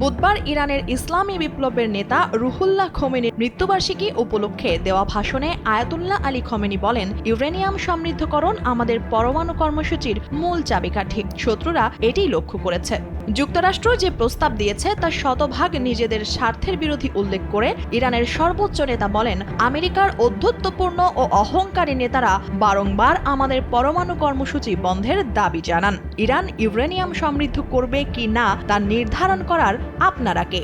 বুধবার ইরানের ইসলামী বিপ্লবের নেতা রুহুল্লাহ খোমেনির মৃত্যুবার্ষিকী উপলক্ষে দেওয়া ভাষণে আয়াতুল্লাহ আলী খোমেনি বলেন, ইউরেনিয়াম সমৃদ্ধকরণ আমাদের পরমাণু কর্মসূচির মূল চাবিকাঠি। শত্রুরা এটাই লক্ষ্য করেছে। যুক্তরাষ্ট্র যে প্রস্তাব দিয়েছে তা শতভাগ নিজেদের স্বার্থের বিরোধী উল্লেখ করে ইরানের সর্বোচ্চ নেতা বলেন, আমেরিকার ঔদ্ধত্যপূর্ণ ও অহংকারী নেতারা বারংবার আমাদের পরমাণু কর্মসূচি বন্ধের দাবি জানান। ইরান ইউরেনিয়াম সমৃদ্ধ করবে কি না তা নির্ধারণ করার আপনারা কে?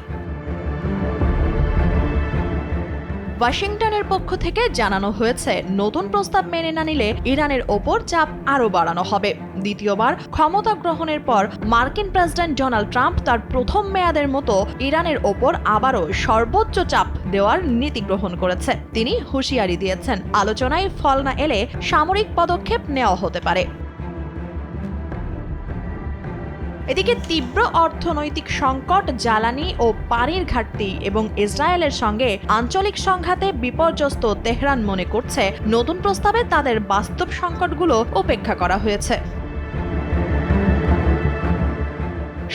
ওয়াশিংটনের পক্ষ থেকে জানানো হয়েছে, নতুন প্রস্তাব মেনে না নিলে ইরানের ওপর চাপ আরও বাড়ানো হবে। দ্বিতীয়বার ক্ষমতা গ্রহণের পর মার্কিন প্রেসিডেন্ট ডোনাল্ড ট্রাম্প তার প্রথম মেয়াদের মতো ইরানের ওপর আবারও সর্বোচ্চ চাপ দেওয়ার নীতি গ্রহণ করেছে। তিনি হুঁশিয়ারি দিয়েছেন, আলোচনায় ফল না এলে সামরিক পদক্ষেপ নেওয়া হতে পারে। এদিকে তীব্র অর্থনৈতিক সংকট, জ্বালানি ও পানির ঘাটতি এবং ইসরায়েলের সঙ্গে আঞ্চলিক সংঘাতে বিপর্যস্ত তেহরান মনে করছে নতুন প্রস্তাবে তাদের বাস্তব সংকটগুলো উপেক্ষা করা হয়েছে।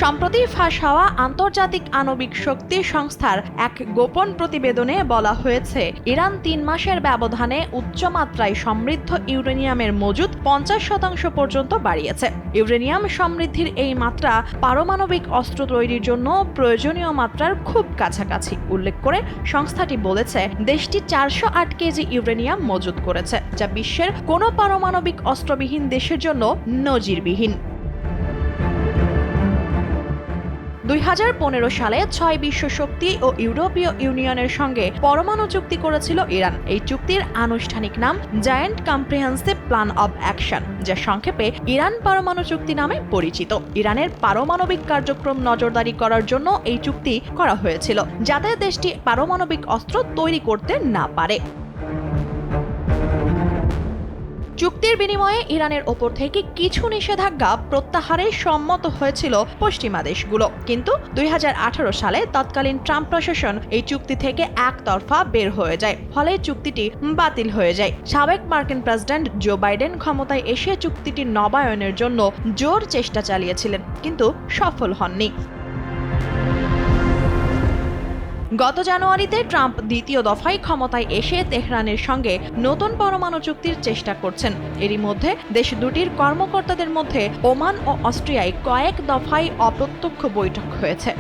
সম্প্রতি ফাঁস হওয়া আন্তর্জাতিক আণবিক শক্তি সংস্থার এক গোপন প্রতিবেদনে বলা হয়েছে, ইরান 3 মাসের ব্যবধানে উচ্চমাত্রায় সমৃদ্ধ ইউরেনিয়ামের মজুদ 50% পর্যন্ত বাড়িয়েছে। ইউরেনিয়াম সমৃদ্ধির এই মাত্রা পারমাণবিক অস্ত্র তৈরির জন্য প্রয়োজনীয় মাত্রার খুব কাছাকাছি উল্লেখ করে সংস্থাটি বলেছে, দেশটি 408 কেজি ইউরেনিয়াম মজুত করেছে, যা বিশ্বের কোনো পারমাণবিক অস্ত্রবিহীন দেশের জন্য নজিরবিহীন। 2015 সালে 6 বিশ্ব শক্তি ও ইউরোপীয় ইউনিয়নের সঙ্গে পরমাণু চুক্তি করেছিল ইরান। এই চুক্তির আনুষ্ঠানিক নাম giant comprehensive plan of action, যা সংক্ষেপে ইরান পরমাণু চুক্তি নামে পরিচিত। ইরানের পারমাণবিক কার্যক্রম নজরদারি করার জন্য এই চুক্তি করা হয়েছিল, যাতে দেশটি পারমাণবিক অস্ত্র তৈরি করতে না পারে। চুক্তির বিনিময়ে ইরানের ওপর থেকে কিছু নিষেধাজ্ঞা প্রত্যাহারে সম্মত হয়েছিল পশ্চিমা দেশগুলো, কিন্তু 2018 সালে তৎকালীন ট্রাম্প প্রশাসন এই চুক্তি থেকে একতরফা বের হয়ে যায়, ফলে চুক্তিটি বাতিল হয়ে যায়। সাবেক মার্কিন প্রেসিডেন্ট জো বাইডেন ক্ষমতায় এসে চুক্তিটি নবায়নের জন্য জোর চেষ্টা চালিয়েছিলেন, কিন্তু সফল হননি। গত জানুয়ারিতে ট্রাম্প দ্বিতীয় দফায় ক্ষমতায় এসে তেহরানের সঙ্গে নতুন পরমাণু চুক্তির চেষ্টা করছেন। এরই মধ্যে দেশ দুটির কর্মকর্তাদের মধ্যে ওমান ও অস্ট্রিয়ায় কয়েক দফায় অপ্রত্যক্ষ বৈঠক হয়েছে।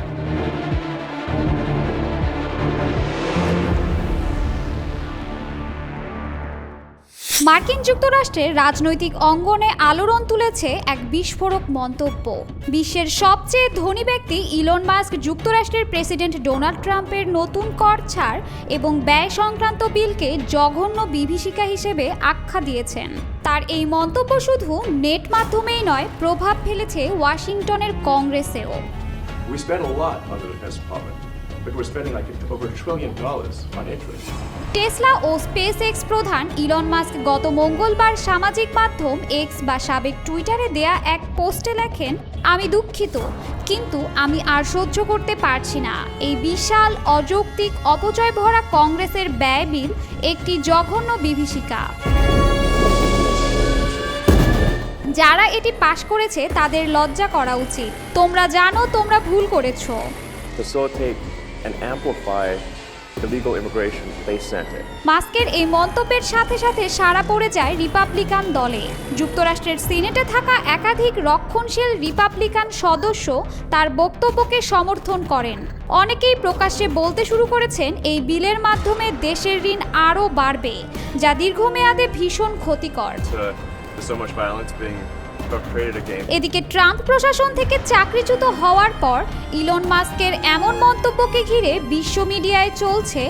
মার্কিন যুক্তরাষ্ট্রের রাজনৈতিক অঙ্গনে আলোড়ন তুলেছে এক বিস্ফোরক মন্তব্য। বিশ্বের সবচেয়ে ধনী ব্যক্তি ইলন মাস্ক যুক্তরাষ্ট্রের প্রেসিডেন্ট ডোনাল্ড ট্রাম্পের নতুন কর ছাড় এবং ব্যয় সংক্রান্ত বিলকে জঘন্য বিভীষিকা হিসেবে আখ্যা দিয়েছেন। তার এই মন্তব্য শুধু নেট মাধ্যমেই নয়, প্রভাব ফেলেছে ওয়াশিংটনের কংগ্রেসেও। We spend a lot on the Defense Department, but we're spending like over $1 trillion on interest. Tesla ও স্পেসএক্স প্রধান ইলন মাস্ক গত মঙ্গলবার সামাজিক মাধ্যম এক্স বা সাবেক টুইটারে দেয়া এক পোস্টে লেখেন, আমি দুঃখিত, কিন্তু আমি আর সহ্য করতে পারছি না। এই বিশাল অযৌক্তিক অপচয় ভরা কংগ্রেসের ব্যয় বিল একটি জঘন্য বিভীষিকা। যারা এটি পাশ করেছে তাদের লজ্জা করা উচিত। তোমরা জানো তোমরা ভুল করেছো। Facilitate and amplify illegal immigration, they sent it. মাস্কের এই মন্তব্যের সাথে সাথে সাড়া পড়ে যায় রিপাবলিকান দলে। যুক্তরাষ্ট্রের সিনেটে থাকা একাধিক রক্ষণশীল রিপাবলিকান সদস্য তার বক্তব্যকে সমর্থন করেন। অনেকেই প্রকাশ্যে বলতে শুরু করেছেন, এই বিলের মাধ্যমে দেশের ঋণ আরও বাড়বে, যা দীর্ঘমেয়াদে ভীষণ ক্ষতিকর। There's so much violence being perpetrated against. এদিকে ট্রাম্প প্রশাসন থেকে চাকরিচ্যুত হওয়ার পর ইলন মাস্কের এমন মন্তব্যকে ঘিরে বিশ্ব মিডিয়ায় চলছে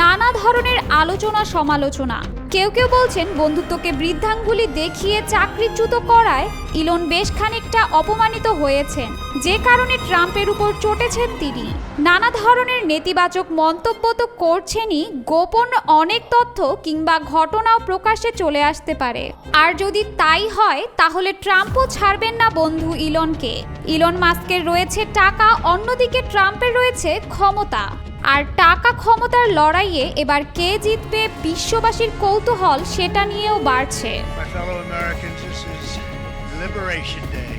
নানা ধরনের আলোচনা সমালোচনা। কেউ কেউ বলছেন, বন্ধুত্বকে বৃদ্ধাঙ্গুলি দেখিয়ে চাকরিচ্যুত করায় ইলন বেশ খানিকটা অপমানিত হয়েছেন, যে কারণে ট্রাম্পের উপর চটেছেন তিনি। নানা ধরনের নেতিবাচক মন্তব্য তো করছেনই, গোপন অনেক তথ্য কিংবা ঘটনাও প্রকাশ্যে চলে আসতে পারে। আর যদি তাই হয়, তাহলে ট্রাম্পও ছাড়বেন না বন্ধু ইলনকে। ইলন মাস্কের রয়েছে টাকা, অন্যদিকে ট্রাম্পের রয়েছে ক্ষমতা। আর টাকা ক্ষমতার লড়াইয়ে এবার কে জিতবে বিশ্ববাসীর কৌতূহল সেটা নিয়েও বাড়ছে। My fellow Americans, this is Liberation Day.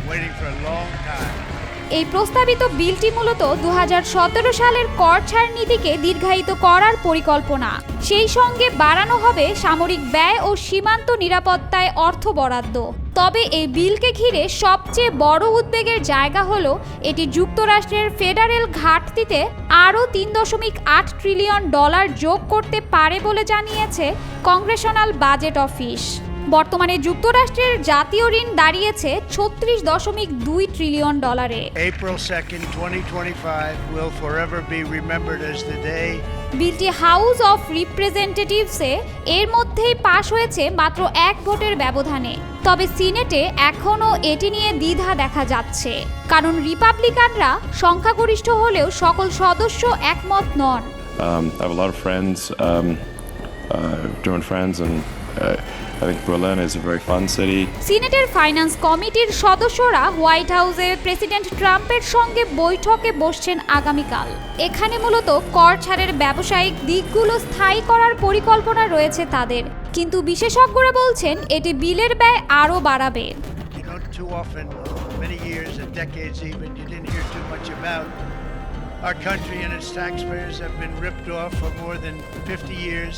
Waiting for a long time. এই প্রস্তাবিত বিলটি মূলত 2017 সালের কর ছাড় নীতিকে দীর্ঘায়িত করার পরিকল্পনা। সেই সঙ্গে বাড়ানো হবে সামরিক ব্যয় ও সীমান্ত নিরাপত্তায় অর্থ বরাদ্দ। তবে এই বিলকে ঘিরে সবচেয়ে বড় উদ্বেগের জায়গা হলো, এটি যুক্তরাষ্ট্রের ফেডারেল ঘাটতিতে আরও $3.8 ট্রিলিয়ন যোগ করতে পারে বলে জানিয়েছে কংগ্রেশনাল বাজেট অফিস। বর্তমানে যুক্তরাষ্ট্রের জাতীয় ঋণ দাঁড়িয়েছে $36.2 trillion. April 2nd, 2025 will forever be remembered as the day. বিলটি হাউস অফ রিপ্রেজেন্টেটিভসে এর মধ্যেই পাশ হয়েছে মাত্র 1 ভোটের ব্যবধানে। তবে সিনেটে এখনও এটি নিয়ে দ্বিধা দেখা যাচ্ছে, কারণ রিপাবলিকানরা সংখ্যাগরিষ্ঠ হলেও সকল সদস্য একমত নন। I have a lot of friends, German friends, and I think Berlin is a very fun city. সিনেটের ফাইন্যান্স কমিটির সদস্যরা হোয়াইট হাউসে প্রেসিডেন্ট ট্রাম্পের সঙ্গে বৈঠকে বসছেন আগামীকাল। এখানে মূলত কর ছাড়ের ব্যবসায়িক দিকগুলো স্থায়ী করার পরিকল্পনা রয়েছে তাদের, কিন্তু বিশেষজ্ঞরা বলছেন এটি বিলের ব্যয় আরও বাড়াবে। Too often, many years, a decades even, you didn't hear too much about. Our country and its taxpayers have been ripped off for more than 50 years,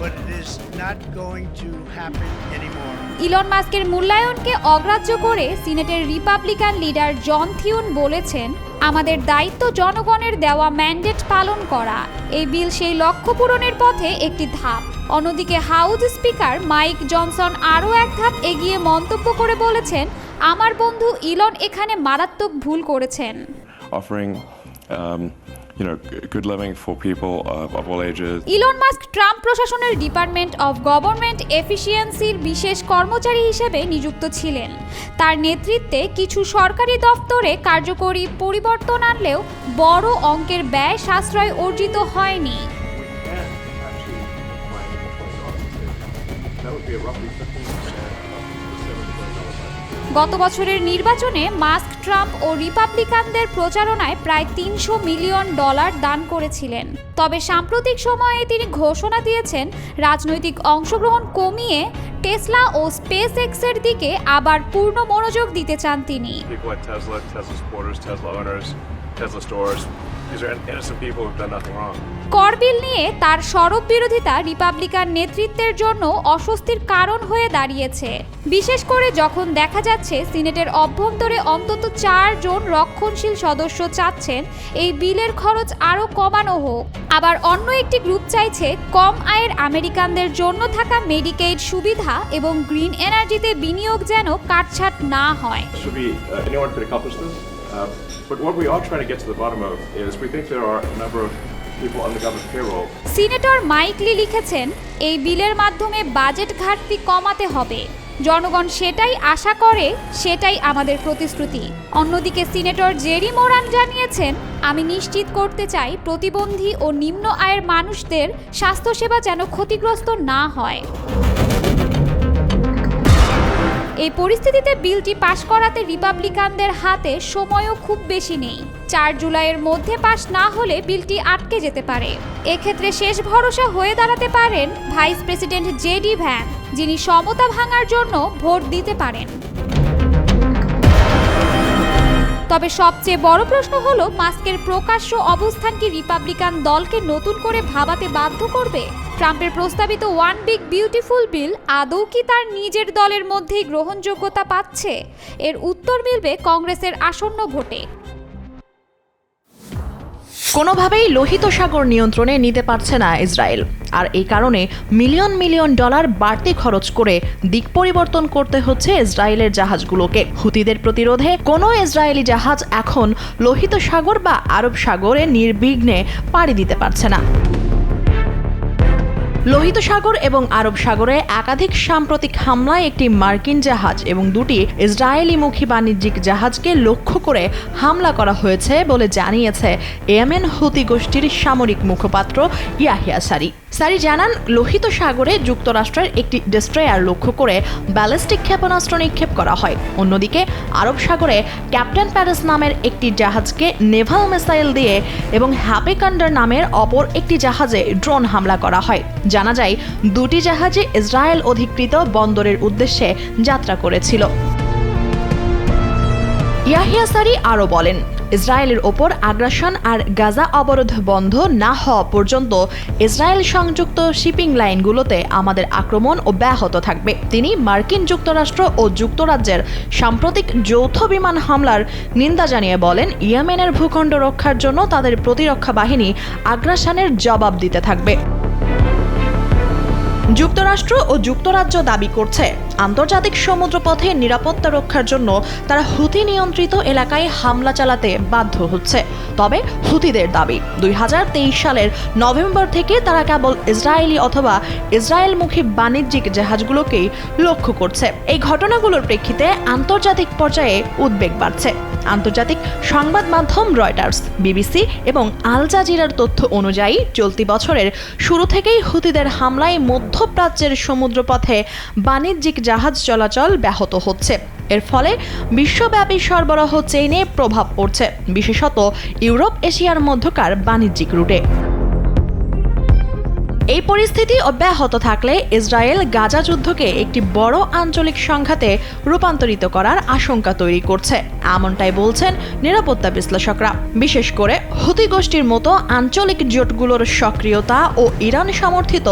but it is not going to happen anymore. Elon মাস্কের মূল্যায়নকে অগ্রাহ্য করে সিনেটের Republican leader জন থিউন বলেছেন, আমাদের দায়িত্ব জনগণের দেওয়া mandate পালন করা। এই বিল সেই লক্ষ্য পূরণের পথে একটি ধাপ। অন্যদিকে হাউস স্পিকার মাইক জনসন আরও এক ধাপ এগিয়ে মন্তব্য করে বলেছেন, আমার বন্ধু ইলন এখানে মারাত্মক ভুল করেছেন। Offering, good living for people of all ages. Elon Musk Trump প্রশাসনের ডিপার্টমেন্ট অফ গভর্নমেন্ট এফিসিয়েন্সির বিশেষ কর্মচারী হিসেবে নিযুক্ত ছিলেন। তার নেতৃত্বে কিছু সরকারি দপ্তরে কার্যকরী পরিবর্তন আনলেও বড় অঙ্কের ব্যয় সাশ্রয় অর্জিত হয়নি। That would be a roughly 15% of the $7 billion budget. গত বছরের নির্বাচনে মাস্ক ট্রাম্প ও রিপাবলিকানদের প্রচারণায় প্রায় $300 মিলিয়ন দান করেছিলেন। তবে সাম্প্রতিক সময়ে তিনি ঘোষণা দিয়েছেন রাজনৈতিক অংশগ্রহণ কমিয়ে টেসলা ও স্পেস এক্সের দিকে আবার পূর্ণ মনোযোগ দিতে চান তিনি। People like Tesla, Tesla supporters, Tesla owners, Tesla stores. These are innocent people who've done nothing wrong. কর বিল নিয়ে তার সরব বিরোধিতা রিপাবলিকান নেতৃত্বের জন্য অস্বস্তির কারণ হয়ে দাঁড়িয়েছে, বিশেষ করে যখন দেখা যাচ্ছে সিনেটের অভ্যন্তরে অন্তত 4 জন রক্ষণশীল সদস্য চাচ্ছেন এই বিলের খরচ আরও কমানো হোক। আবার অন্য একটি গ্রুপ চাইছে কম আয়ের আমেরিকানদের জন্য থাকা মেডিকেইড সুবিধা এবং গ্রিন এনার্জিতে বিনিয়োগ যেন কাটছাঁট না হয়। Should be anyone could accomplish this. But what we are trying to get to the bottom of is we think there are a number of people on the government payroll. Senator Mike Lee লিখেছেন, এই বিলের মাধ্যমে budget ঘাটতি কমাতে হবে। জনগণ সেটাই আশা করে, সেটাই আমাদের প্রতিশ্রুতি। অন্যদিকে সিনেটর জেরি মোরান জানিয়েছেন, আমি নিশ্চিত করতে চাই প্রতিবন্ধী ও নিম্ন আয়ের মানুষদের স্বাস্থ্যসেবা যেন ক্ষতিগ্রস্ত না হয়। এই পরিস্থিতিতে বিলটি পাশ করাতে রিপাবলিকানদের হাতে সময়ও খুব বেশি নেই। 4 জুলাইয়ের মধ্যে পাশ না হলে বিলটি আটকে যেতে পারে। এক্ষেত্রে শেষ ভরসা হয়ে দাঁড়াতে পারেন ভাইস প্রেসিডেন্ট জেডি ভ্যান্স, যিনি সমতা ভাঙার জন্য ভোট দিতে পারেন। তবে সবচেয়ে বড় প্রশ্ন হলো, মাস্কের প্রকাশ্য অবস্থান কি রিপাবলিকান দলকে নতুন করে ভাবাতে বাধ্য করবে? ট্রাম্পের প্রস্তাবিত ওয়ান বিগ বিউটিফুল বিল আদৌ কি তার নিজের দলের মধ্যেই গ্রহণযোগ্যতা পাচ্ছে? এর উত্তর মিলবে কংগ্রেসের আসন্ন ভোটে। কোনোভাবেই লোহিত সাগর নিয়ন্ত্রণে নিতে পারছে না ইসরায়েল, আর এই কারণে মিলিয়ন মিলিয়ন ডলার বাড়তি খরচ করে দিক পরিবর্তন করতে হচ্ছে ইসরায়েলের জাহাজগুলোকে। হুতিদের প্রতিরোধে কোনো ইসরায়েলি জাহাজ এখন লোহিত সাগর বা আরব সাগরে নির্বিঘ্নে পাড়ি দিতে পারছে না। লোহিত সাগর এবং আরব সাগরে একাধিক সাম্প্রতিক হামলায় একটি মার্কিন জাহাজ এবং 2টি ইসরায়েলিমুখী বাণিজ্যিক জাহাজকে লক্ষ্য করে হামলা করা হয়েছে বলে জানিয়েছে ইয়েমেন হুতি গোষ্ঠীর সামরিক মুখপাত্র ইয়াহিয়া সারি জানান, লোহিত সাগরে যুক্তরাষ্ট্রের একটি ডেস্ট্রয়ার লক্ষ্য করে ব্যালিস্টিক ক্ষেপণাস্ত্র নিক্ষেপ করা হয়। অন্যদিকে আরব সাগরে ক্যাপ্টেন প্যারিস নামের একটি জাহাজকে নেভাল মিসাইল দিয়ে এবং হ্যাপি কান্ডার নামের অপর একটি জাহাজে ড্রোন হামলা করা হয়। জানা যায় 2টি জাহাজে ইসরায়েল অধিকৃত বন্দরের উদ্দেশ্যে যাত্রা করেছিল। ইয়াহিয়া সারি আরও বলেন, ইসরায়েলের ওপর আগ্রাসন আর গাজা অবরোধ বন্ধ না হওয়া পর্যন্ত ইসরায়েল সংযুক্ত শিপিং লাইনগুলোতে আমাদের আক্রমণ অব্যাহত থাকবে। তিনি মার্কিন যুক্তরাষ্ট্র ও যুক্তরাজ্যের সাম্প্রতিক যৌথ বিমান হামলার নিন্দা জানিয়ে বলেন, ইয়েমেনের ভূখণ্ড রক্ষার জন্য তাদের প্রতিরক্ষা বাহিনী আগ্রাসনের জবাব দিতে থাকবে। যুক্তরাষ্ট্র ও যুক্তরাজ্য দাবি করছে, আন্তর্জাতিক সমুদ্রপথে নিরাপত্তা রক্ষার জন্য তারা হুতি নিয়ন্ত্রিত এলাকায় হামলা চালাতে বাধ্য হচ্ছে। তবে হুতিদের দাবি 2023 সালের নভেম্বর থেকে তারা কেবল ইসরায়েলি অথবা ইসরায়েলমুখী বাণিজ্যিক জাহাজগুলোকেই লক্ষ্য করছে। এই ঘটনাগুলোর প্রেক্ষিতে আন্তর্জাতিক পর্যায়ে উদ্বেগ বাড়ছে। আন্তর্জাতিক সংবাদ মাধ্যম রয়টার্স, বিবিসি এবং আল জাজিরার তথ্য অনুযায়ী চলতি বছরের শুরু থেকেই হুতিদের হামলায় মধ্যপ্রাচ্যের সমুদ্রপথে বাণিজ্যিক জাহাজ চলাচল ব্যাহত হচ্ছে। এর ফলে বিশ্বব্যাপী সরবরাহ চেইনে প্রভাব পড়ছে, বিশেষত ইউরোপ এশিয়ার মধ্যকার বাণিজ্যিক রুটে। এই পরিস্থিতি অব্যাহত থাকলে ইসরায়েল গাজা যুদ্ধকে একটি বড় আঞ্চলিক সংঘাতে রূপান্তরিত করার আশঙ্কা তৈরি করছে, এমনটাই বলছেন নিরাপত্তা বিশ্লেষকরা। বিশেষ করে হুতি গোষ্ঠীর মতো আঞ্চলিক জোটগুলোর সক্রিয়তা ও ইরান সমর্থিত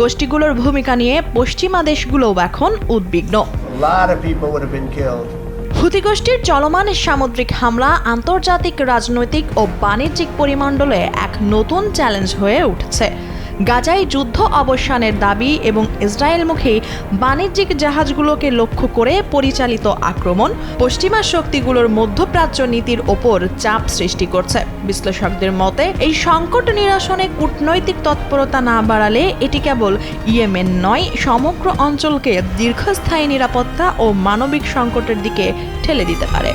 গোষ্ঠীগুলোর ভূমিকা নিয়ে পশ্চিমা দেশগুলোও এখন উদ্বিগ্ন। A lot of people would have been killed. হুতি গোষ্ঠীর চলমান সামুদ্রিক হামলা আন্তর্জাতিক রাজনৈতিক ও বাণিজ্যিক পরিমণ্ডলে এক নতুন চ্যালেঞ্জ হয়ে উঠেছে। গাজায় যুদ্ধ অবসানের দাবি এবং ইসরায়েলমুখী বাণিজ্যিক জাহাজগুলোকে লক্ষ্য করে পরিচালিত আক্রমণ পশ্চিমা শক্তিগুলোর মধ্যপ্রাচ্য নীতির ওপর চাপ সৃষ্টি করছে। বিশ্লেষকদের মতে এই সংকট নিরসনে কূটনৈতিক তৎপরতা না বাড়ালে এটি কেবল ইয়েমেন নয়, সমগ্র অঞ্চলকে দীর্ঘস্থায়ী নিরাপত্তা ও মানবিক সংকটের দিকে ঠেলে দিতে পারে।